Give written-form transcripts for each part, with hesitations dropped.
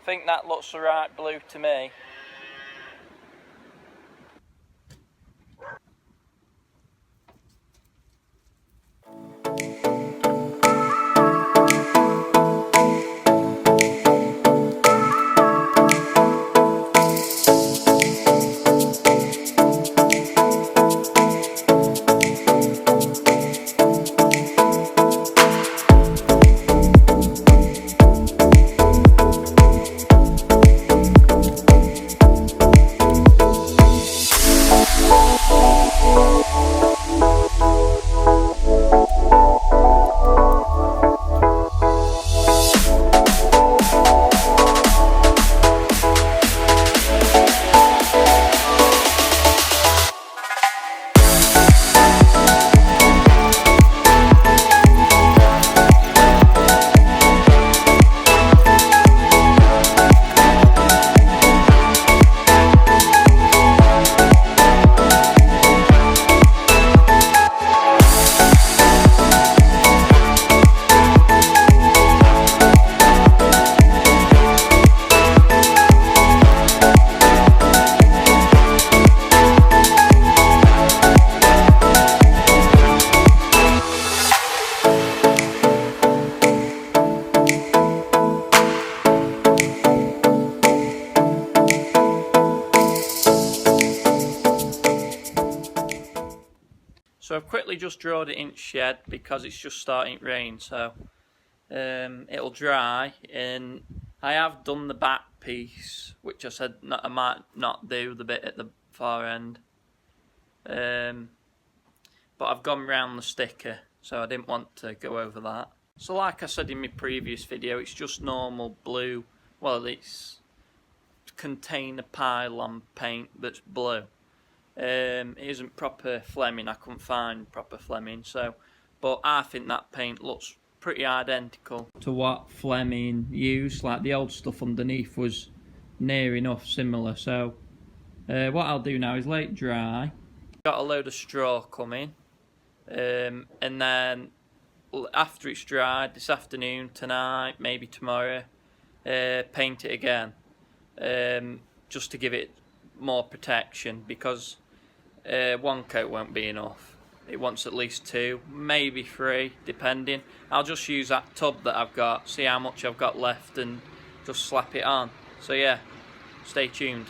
think that looks the right blue to me. So I've quickly just drawn it in shed because it's just starting to rain, so it'll dry. And I have done the back piece, which I said I might not do, the bit at the far end. But I've gone round the sticker, so I didn't want to go over that. So like I said in my previous video, it's just normal blue. Well, it's container pylon paint that's blue. It isn't proper Fleming. I couldn't find proper Fleming, but I think that paint looks pretty identical to what Fleming used. Like the old stuff underneath was near enough similar. So what I'll do now is let it dry. Got a load of straw coming, and then after it's dried this afternoon, tonight, maybe tomorrow, paint it again, just to give it more protection, because one coat won't be enough. It wants at least 2, maybe 3, depending. I'll just use that tub that I've got, see how much I've got left, and just slap it on. So yeah, stay tuned.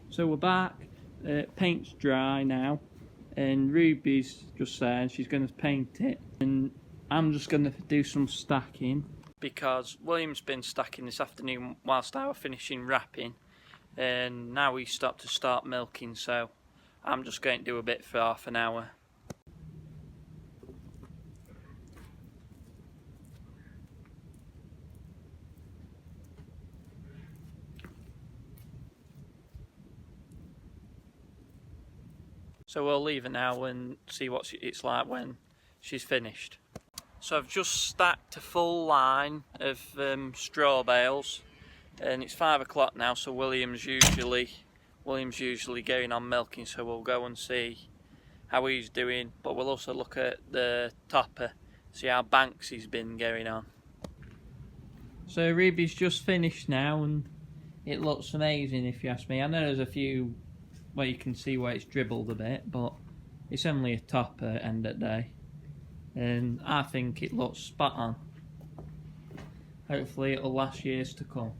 So we're back, paint's dry now, and Ruby's just saying she's going to paint it, and I'm just going to do some stacking because William's been stacking this afternoon whilst I was finishing wrapping, and now he's stopped to start milking, so I'm just going to do a bit for half an hour. So we'll leave her now and see what it's like when she's finished. So I've just stacked a full line of straw bales, and it's 5 o'clock now, so William's usually going on milking, so we'll go and see how he's doing, but we'll also look at the topper, see how Banksy's been going on. So Ruby's just finished now and it looks amazing if you ask me. I know there's a few where you can see where it's dribbled a bit, but it's only a topper end of the day, and I think it looks spot on. Hopefully it'll last years to come.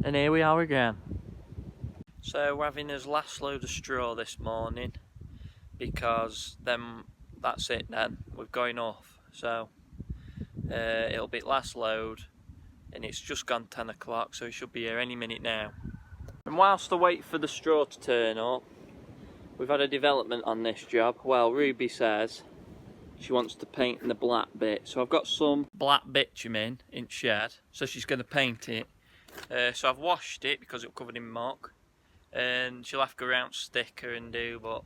And here we are again. So we're having his last load of straw this morning, because then that's it then, we're going off. So It'll be last load, and it's just gone 10 o'clock, so it should be here any minute now. And whilst I wait for the straw to turn up, we've had a development on this job. Well, Ruby says she wants to paint in the black bit, so I've got some black bitumen in shed, so she's going to paint it. So I've washed it because it was covered in muck, and she'll have to go around sticker and do, but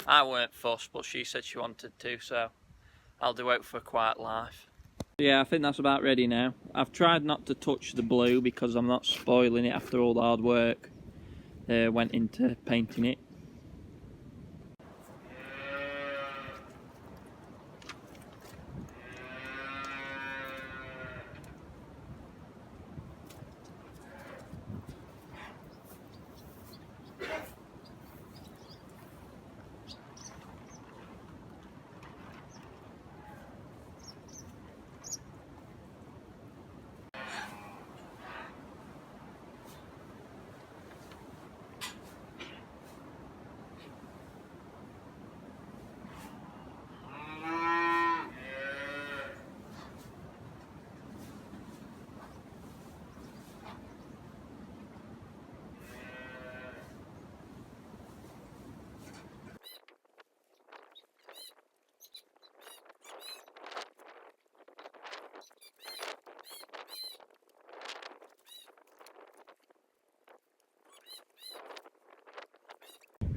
I weren't fussed, but she said she wanted to, so I'll do it for a quiet life. Yeah, I think that's about ready now. I've tried not to touch the blue because I'm not spoiling it after all the hard work went into painting it.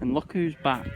And look who's back.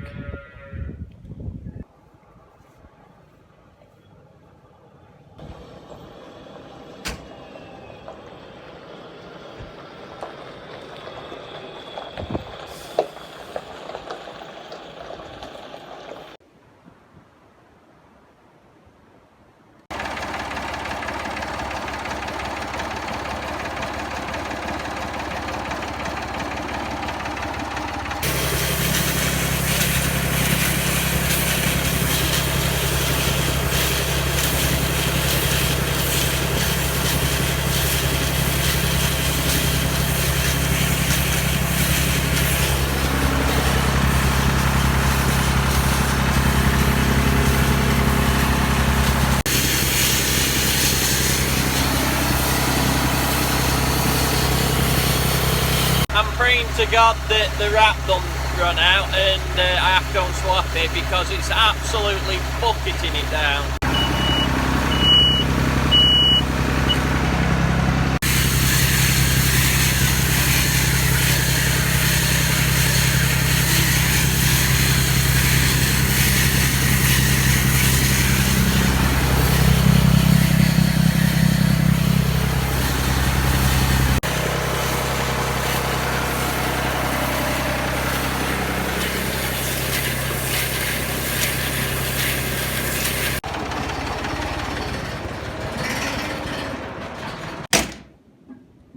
Praying to God that the wrap don't run out and I have to go and swap it because it's absolutely bucketing it down.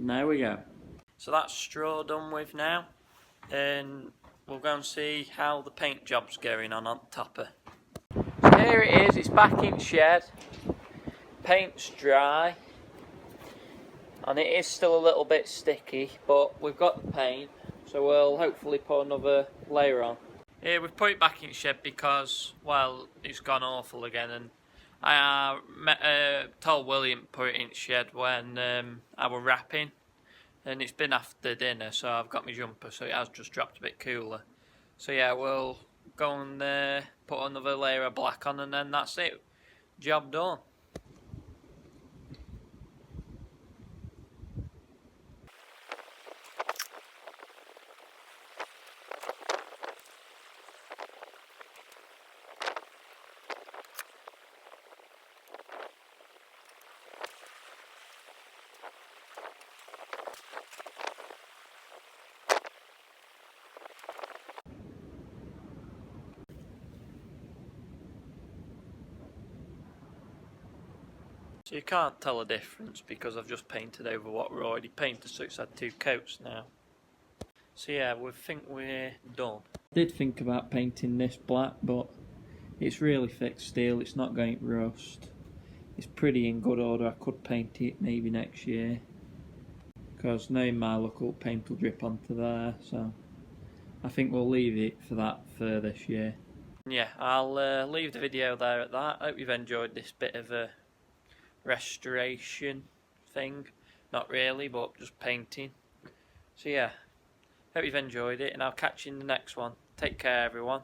There we go. So that's straw done with now, and we'll go and see how the paint job's going on topper. So here it is, it's back in shed, paint's dry, and it is still a little bit sticky, but we've got the paint, so we'll hopefully put another layer on. Yeah, we've put it back in shed because, well, it's gone awful again, and I told William to put it in shed when I was wrapping, and it's been after dinner, so I've got my jumper, so it has just dropped a bit cooler. So yeah, we'll go and put another layer of black on, and then that's it. Job done. So you can't tell a difference because I've just painted over what we're already painted, so it's had 2 coats now. So yeah, we think we're done. I did think about painting this black, but it's really thick steel, it's not going to rust. It's pretty in good order. I could paint it maybe next year, because knowing my luck, paint will drip onto there, so I think we'll leave it for that for this year. Yeah, I'll leave the video there at that. I hope you've enjoyed this bit of a restoration thing. Not really, but just painting. So yeah, hope you've enjoyed it, and I'll catch you in the next one. Take care, everyone.